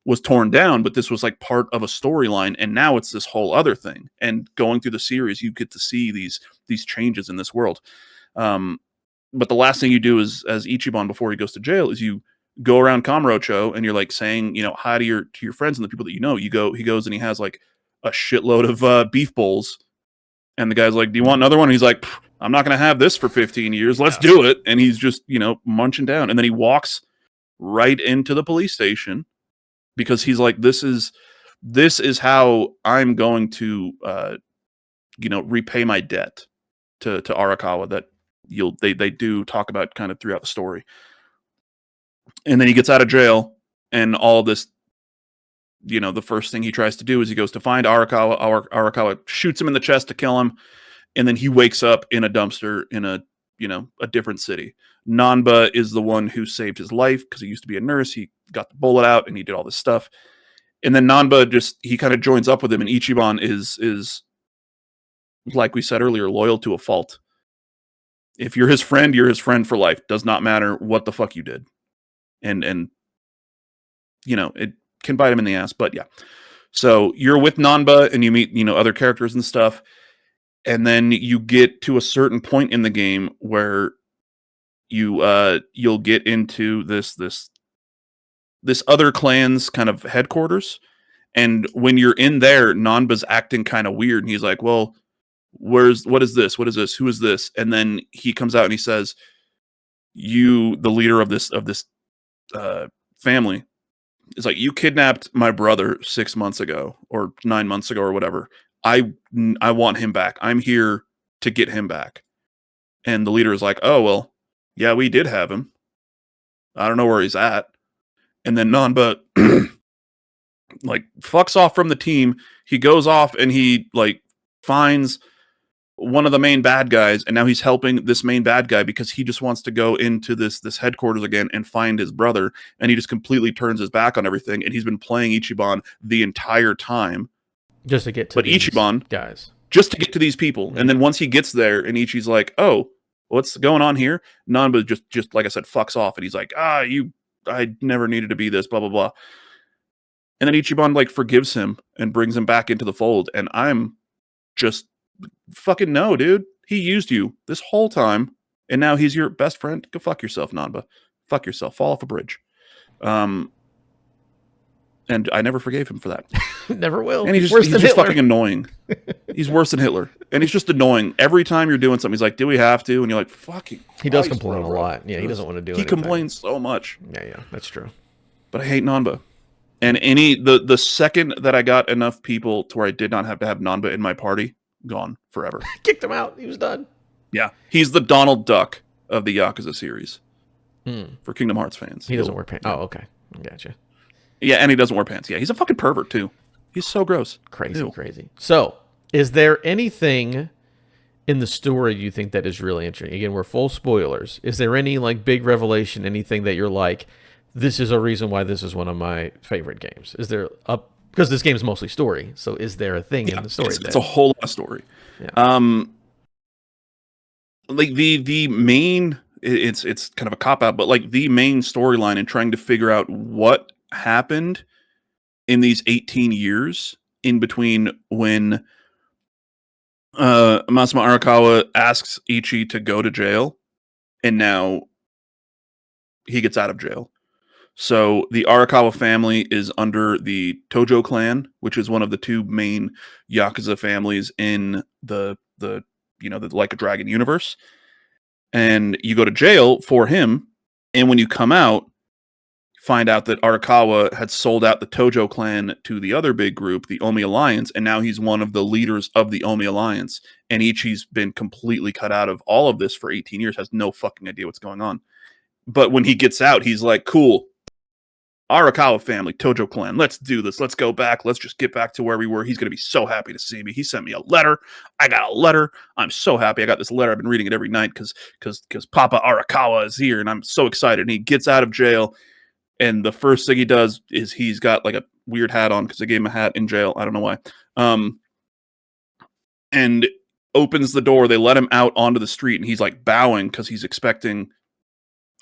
was torn down, but this was like part of a storyline, and now it's this whole other thing. And going through the series, you get to see these changes in this world. But the last thing you do is, as Ichiban before he goes to jail, is you go around Kamurocho and you're like saying, hi to your friends and the people that He goes and he has like a shitload of beef bowls, and the guy's like, do you want another one? And he's like, I'm not going to have this for 15 years. Let's do it. And he's just, munching down. And then he walks right into the police station, because he's like, this is how I'm going to, repay my debt to Arakawa that they do talk about kind of throughout the story. And then he gets out of jail, and all this, the first thing he tries to do is he goes to find Arakawa. Arakawa shoots him in the chest to kill him. And then he wakes up in a dumpster in a different city. Nanba is the one who saved his life because he used to be a nurse. He got the bullet out and he did all this stuff. And then Nanba he kind of joins up with him, and Ichiban is like we said earlier, loyal to a fault. If you're his friend, you're his friend for life. Does not matter what the fuck you did. And it can bite him in the ass, but yeah. So you're with Nanba and you meet, other characters and stuff. And then you get to a certain point in the game where you'll get into this other clan's kind of headquarters. And when you're in there, Nanba's acting kind of weird. And he's like, well, what is this? What is this? Who is this? And then he comes out and he says, you, the leader of this family, is like, you kidnapped my brother 6 months ago or 9 months ago or whatever. I want him back. I'm here to get him back. And the leader is like, oh, well, yeah, we did have him. I don't know where he's at. And then Nanba like fucks off from the team. He goes off and he like finds one of the main bad guys, and now he's helping this main bad guy because he just wants to go into this headquarters again and find his brother, and he just completely turns his back on everything, and he's been playing Ichiban the entire time. Just to get to Ichiban guys. Just to get to these people. Mm-hmm. And then once he gets there and Ichi's like, oh, what's going on here? Nanba just like I said, fucks off, and he's like, I never needed to be this, blah, blah, blah. And then Ichiban like forgives him and brings him back into the fold. And I'm just fucking no, dude. He used you this whole time, and now he's your best friend. Go fuck yourself, Nanba. Fuck yourself. Fall off a bridge. And I never forgave him for that. Never will. And he's just fucking annoying. He's worse than Hitler. And he's just annoying. Every time you're doing something, he's like, do we have to? And you're like, fucking He does complain a lot. Yeah, he doesn't want to do it. He complains so much. Yeah, that's true. But I hate Nanba. And the second that I got enough people to where I did not have to have Nanba in my party, gone forever. Kicked him out. He was done. Yeah. He's the Donald Duck of the Yakuza series. For Kingdom Hearts fans. He doesn't wear pants. Oh, okay. Gotcha. Yeah, and he doesn't wear pants. Yeah, he's a fucking pervert, too. He's so gross. Crazy. So, is there anything in the story you think that is really interesting? Again, we're full spoilers. Is there any, like, big revelation, anything that you're like, this is a reason why this is one of my favorite games? Is there a... Because this game is mostly story, so is there a thing in the story? It's a whole lot of story. Yeah. Like, the main... It's kind of a cop-out, but, like, the main storyline in trying to figure out what happened in these 18 years in between when Masuma Arakawa asks Ichi to go to jail, and now he gets out of jail. So the Arakawa family is under the Tojo clan, which is one of the two main Yakuza families in the Like a Dragon universe. And you go to jail for him, and when you come out, find out that Arakawa had sold out the Tojo clan to the other big group, the Omi Alliance, and now he's one of the leaders of the Omi Alliance. And Ichi's been completely cut out of all of this for 18 years, has no fucking idea what's going on. But when he gets out, he's like, cool, Arakawa family, Tojo clan, let's do this. Let's go back. Let's just get back to where we were. He's going to be so happy to see me. He sent me a letter. I got a letter. I'm so happy I got this letter. I've been reading it every night because Papa Arakawa is here, and I'm so excited. And he gets out of jail, and the first thing he does is he's got like a weird hat on because they gave him a hat in jail. I don't know why. And opens the door. They let him out onto the street, and he's like bowing because he's expecting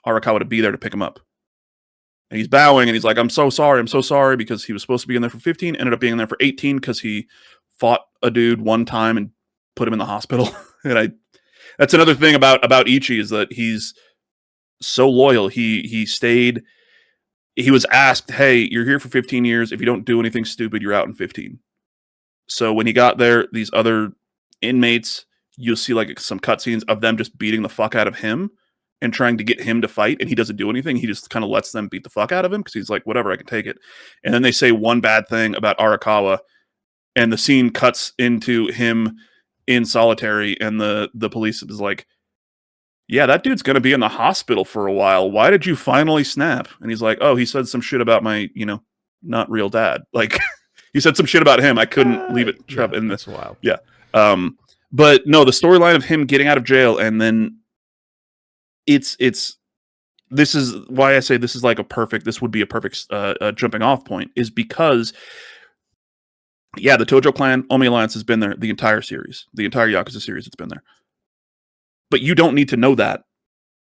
Arakawa to be there to pick him up. And he's bowing, and he's like, I'm so sorry, because he was supposed to be in there for 15, ended up being in there for 18 because he fought a dude one time and put him in the hospital. And that's another thing about Ichi is that he's so loyal. He stayed. He was asked, hey, you're here for 15 years. If you don't do anything stupid, you're out in 15. So when he got there, these other inmates, you'll see like some cutscenes of them just beating the fuck out of him and trying to get him to fight, and he doesn't do anything. He just kind of lets them beat the fuck out of him because he's like, whatever, I can take it. And then they say one bad thing about Arakawa, and the scene cuts into him in solitary, and the police is like, yeah, that dude's going to be in the hospital for a while. Why did you finally snap? And he's like, oh, he said some shit about my, not real dad. Like, he said some shit about him. I couldn't leave it in this. That's wild. Yeah. But no, the storyline of him getting out of jail and then this is why I say this is like this would be a perfect jumping off point, is because the Tojo clan, Omi Alliance has been there the entire series, the entire Yakuza series. It's been there, but you don't need to know that.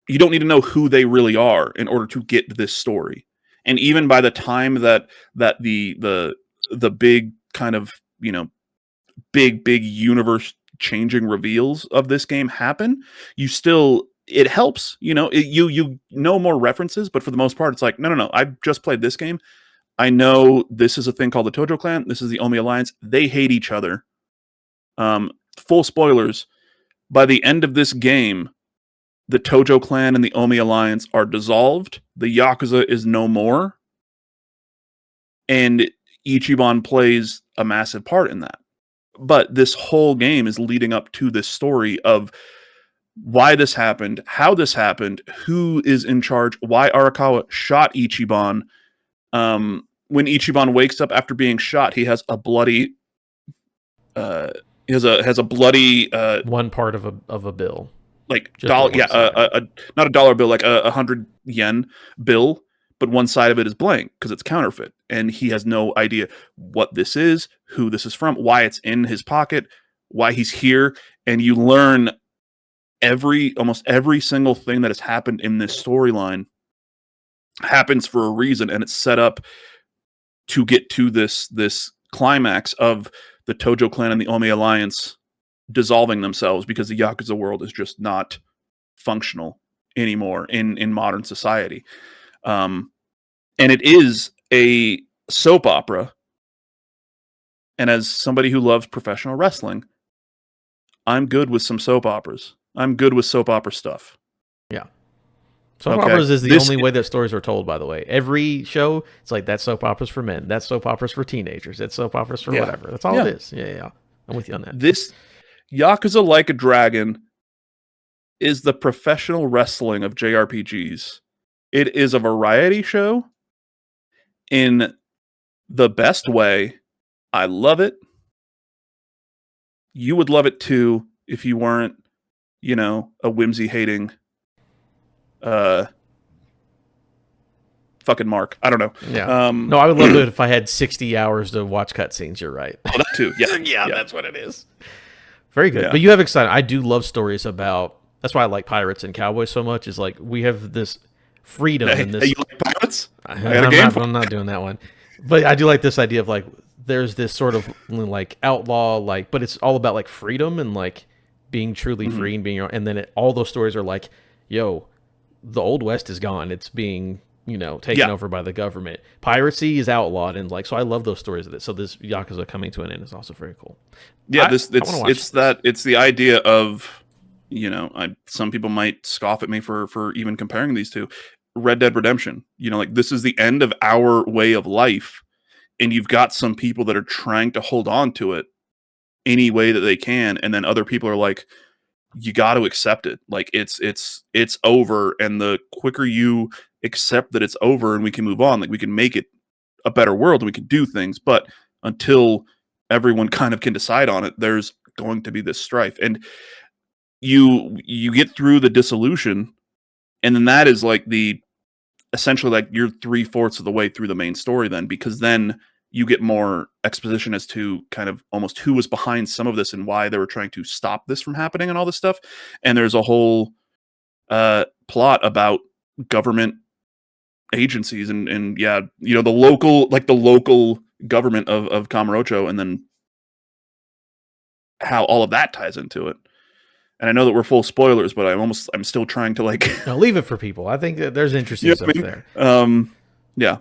You don't need to know who they really are in order to get this story. And even by the time that the big kind of big universe changing reveals of this game happen, it helps, you know more references, but for the most part, it's like, no, I've just played this game. I know this is a thing called the Tojo clan. This is the Omi Alliance. They hate each other. Full spoilers. By the end of this game, the Tojo clan and the Omi Alliance are dissolved. The Yakuza is no more. And Ichiban plays a massive part in that. But this whole game is leading up to this story of why this happened, how this happened, who is in charge, why Arakawa shot Ichiban. When Ichiban wakes up after being shot, he has a bloody has a bloody one part of a bill, like dollar, not a dollar bill, like a 100 yen bill, but one side of it is blank because it's counterfeit, and he has no idea what this is, who this is from, why it's in his pocket, why he's here, and you learn almost every single thing that has happened in this storyline happens for a reason, and it's set up to get to this climax of the Tojo clan and the Ome alliance dissolving themselves because the Yakuza world is just not functional anymore in modern society. And it is a soap opera. And as somebody who loves professional wrestling, I'm good with some soap operas. I'm good with soap opera stuff. Yeah. Soap operas is the only way that stories are told, by the way. Every show, it's like, that soap opera's for men. That soap opera's for teenagers. That soap opera's for whatever. That's all it is. Yeah. I'm with you on that. This Yakuza Like a Dragon is the professional wrestling of JRPGs. It is a variety show in the best way. I love it. You would love it too if you weren't, a whimsy hating fucking Mark. I don't know. Yeah. No, I would love it if I had 60 hours to watch cutscenes. You're right. Oh, that too. Yeah. Yeah, that's what it is. Very good. Yeah. But you have excited. I do love stories about. That's why I like pirates and cowboys so much. Is like we have this freedom in this. Hey, you like pirates? I'm not doing that one. But I do like this idea of like there's this sort of like outlaw like, but it's all about like freedom and like being truly free and being your own. And then all those stories are like, yo, the old west is gone. It's being taken over by the government. Piracy is outlawed, and like so I love those stories of it. So this Yakuza coming to an end is also very cool. Yeah, it's the idea of some people might scoff at me for even comparing these two. Red Dead Redemption, like this is the end of our way of life, and you've got some people that are trying to hold on to it any way that they can, and then other people are like, you got to accept it. Like it's over, and the quicker you accept that it's over and we can move on, like we can make it a better world and we can do things. But until everyone kind of can decide on it, there's going to be this strife, and you get through the dissolution, and then that is like essentially like you're 3/4 of the way through the main story then, because then you get more exposition as to kind of almost who was behind some of this and why they were trying to stop this from happening and all this stuff. And there's a whole plot about government agencies and the local government of Kamurocho, and then how all of that ties into it. And I know that we're full spoilers, but I'm still trying to like no, leave it for people. I think that there's interesting stuff there. Yeah.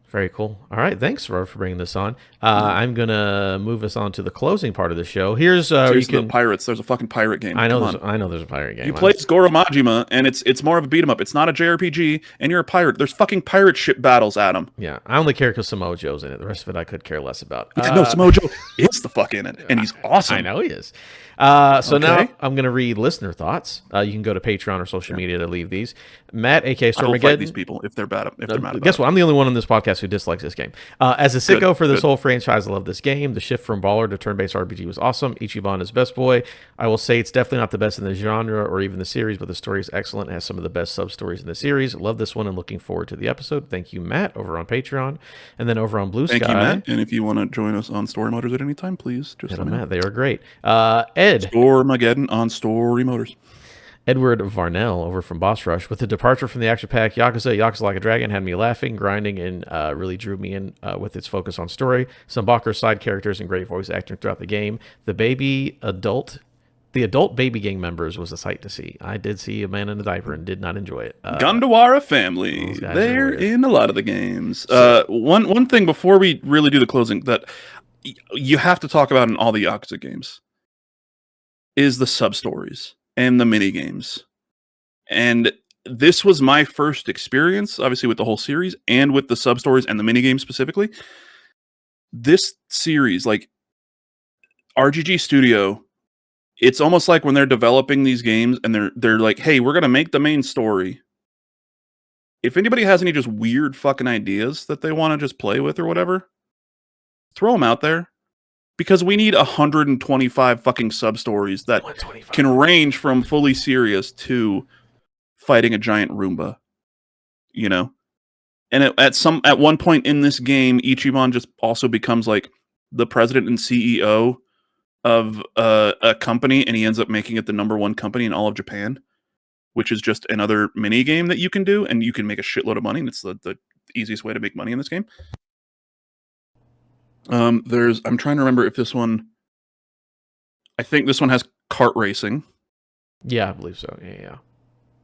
Very cool. All right, thanks for bringing this on. I'm gonna move us on to the closing part of the show. Here's the pirates. There's a fucking pirate game. I know there's a pirate game. You play as Goro Majima, and it's more of a beat 'em up. It's not a JRPG, and you're a pirate. There's fucking pirate ship battles, Adam. Yeah, I only care because Samoa Joe's in it. The rest of it I could care less about. No, Samoa Joe is the fuck in it, and he's awesome. I know he is. So now I'm going to read listener thoughts. You can go to Patreon or social media to leave these. Matt, a.k.a. Stormageddon. I will fight these people if they're bad. If they're mad about guess what? I'm the only one on this podcast who dislikes this game. As a sicko for this whole franchise, I love this game. The shift from baller to turn-based RPG was awesome. Ichiban is best boy. I will say it's definitely not the best in the genre or even the series, but the story is excellent. It has some of the best sub-stories in the series. Love this one and looking forward to the episode. Thank you, Matt, over on Patreon. And then over on Bluesky. Thank you, Matt. And if you want to join us on Storymoders at any time, please just let me know. Matt, they are great. Ed. Stormageddon on Storymoders. Edward Varnell over from Boss Rush. With the departure from the action-packed Yakuza Like a Dragon had me laughing, grinding, and really drew me in with its focus on story. Some bonkers side characters and great voice acting throughout the game. The adult baby gang members was a sight to see. I did see a man in a diaper and did not enjoy it. Gandawara family. They're in a lot of the games. One thing before we really do the closing that you have to talk about in all the Yakuza games is the sub-stories and the mini games. And this was my first experience, obviously, with the whole series and with the sub-stories and the mini games specifically. This series, like RGG Studio, it's almost like when they're developing these games and they're like, hey, we're going to make the main story. If anybody has any just weird fucking ideas that they want to just play with or whatever, throw them out there. Because we need 125 fucking sub-stories that can range from fully serious to fighting a giant Roomba. And at one point in this game, Ichiban just also becomes like the president and CEO of a company, and he ends up making it the #1 company in all of Japan, which is just another mini game that you can do, and you can make a shitload of money, and it's the easiest way to make money in this game. I'm trying to remember if this one. I think this one has kart racing. Yeah, I believe so. Yeah.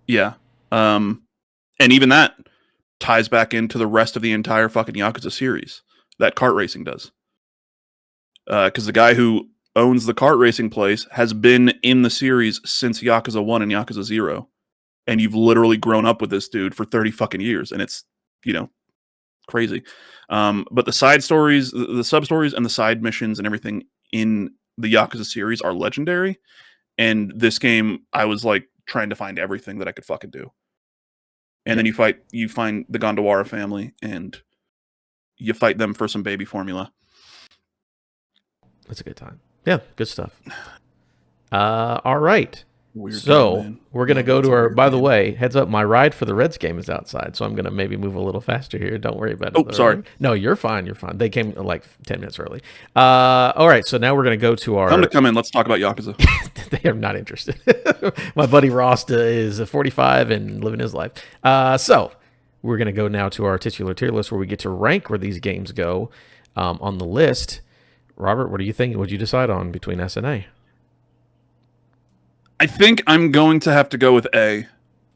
Yeah. And even that ties back into the rest of the entire fucking Yakuza series. That kart racing does. Because the guy who owns the kart racing place has been in the series since Yakuza 1 and Yakuza 0. And you've literally grown up with this dude for 30 fucking years. And it's, crazy. But the side stories, the sub stories, and the side missions and everything in the Yakuza series are legendary. And this game, I was like trying to find everything that I could fucking do. And then you find the Gondawara family, and you fight them for some baby formula. That's a good time. Yeah, good stuff. All right. Weird so game, we're going to go to our, by the way, heads up, my ride for the Reds game is outside, so I'm going to maybe move a little faster here. Don't worry about it. Oh, sorry. No, you're fine. You're fine. They came like 10 minutes early. All right, so now we're going to go to our... Come in. Let's talk about Yakuza. They are not interested. My buddy Ross is 45 and living his life. So we're going to go now to our titular tier list where we get to rank where these games go on the list. Robert, what do you think? What did you decide on between S and A? I think I'm going to have to go with A.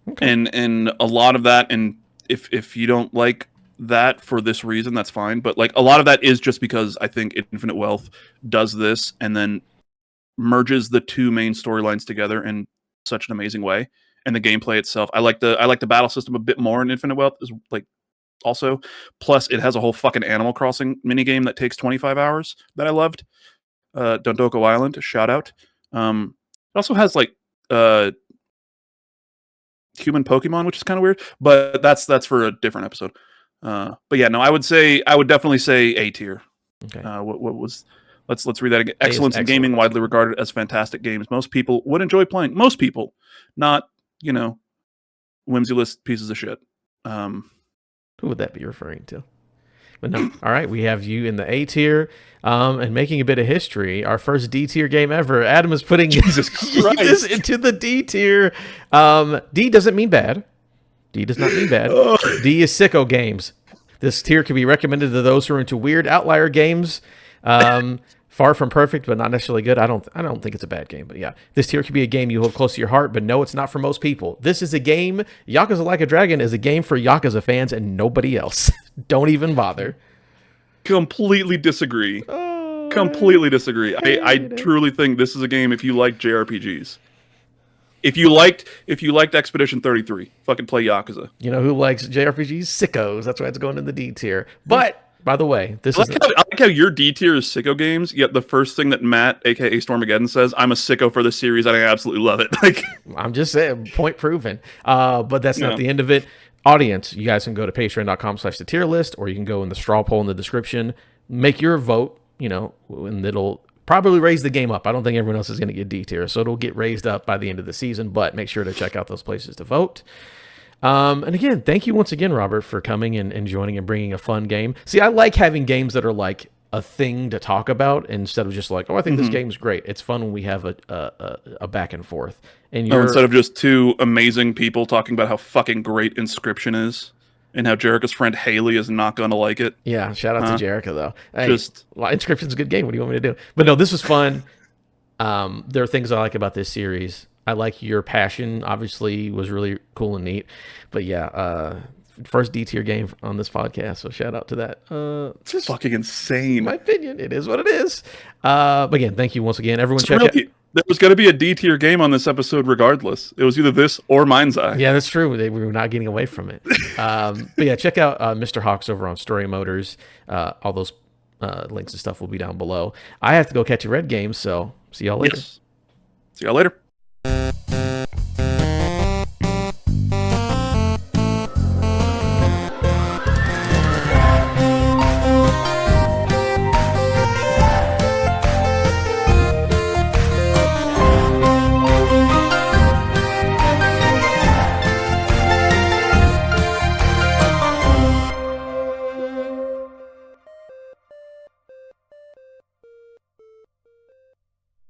Okay. And a lot of that, and if you don't like that for this reason, that's fine. But like a lot of that is just because I think Infinite Wealth does this and then merges the two main storylines together in such an amazing way. And the gameplay itself, I like the battle system a bit more in Infinite Wealth. Is like also, plus it has a whole fucking Animal Crossing minigame that takes 25 hours that I loved. Dondoko Island, shout out. It also has like human Pokemon, which is kind of weird, but that's for a different episode. But yeah, no, I would definitely say A tier. Okay. What was? Let's read that again. Excellence in gaming, widely regarded as fantastic games. Most people would enjoy playing. Most people, not whimsy-less pieces of shit. Who would that be referring to? But no. All right, we have you in the A tier, and making a bit of history. Our first D tier game ever. Adam is putting Jesus Christ this into the D tier. D doesn't mean bad. D does not mean bad. D is sicko games. This tier can be recommended to those who are into weird outlier games. Far from perfect, but not necessarily good. I don't think it's a bad game, but yeah. This tier could be a game you hold close to your heart, but no, it's not for most people. This is a game, Yakuza Like a Dragon is a game for Yakuza fans and nobody else. Don't even bother. Completely disagree. Completely disagree. I truly think this is a game if you like JRPGs. If you liked Expedition 33, fucking play Yakuza. You know who likes JRPGs? Sickos. That's why it's going in the D tier. But by the way, I like how your D tier is sicko games, yet the first thing that Matt, aka Stormageddon, says, I'm a sicko for this series and I absolutely love it. Like, I'm just saying, point proven. But that's not the end of it. Audience, you guys can go to patreon.com/the tier list, or you can go in the straw poll in the description, make your vote, and it'll probably raise the game up. I don't think everyone else is going to get D tier, so it'll get raised up by the end of the season, but make sure to check out those places to vote. And again, thank you once again, Robert, for coming and joining and bringing a fun game. See, I like having games that are like a thing to talk about instead of just like, I think this game's great. It's fun when we have a back and forth. And instead of just two amazing people talking about how fucking great Inscription is and how Jerica's friend Haley is not going to like it. Yeah, shout out to Jerica, though. Hey, Inscription's a good game. What do you want me to do? But no, this was fun. There are things I like about this series. I like your passion, obviously, was really cool and neat. But yeah, first D tier game on this podcast, so shout out to that. It's fucking insane. In my opinion, it is what it is. But again, thank you once again. Everyone check out. There was going to be a D tier game on this episode regardless. It was either this or Mind's Eye. Yeah, that's true. We were not getting away from it. But yeah, check out Mr. Hawks over on Storymoders. All those links and stuff will be down below. I have to go catch a Red game, so see y'all later. Yes. See y'all later.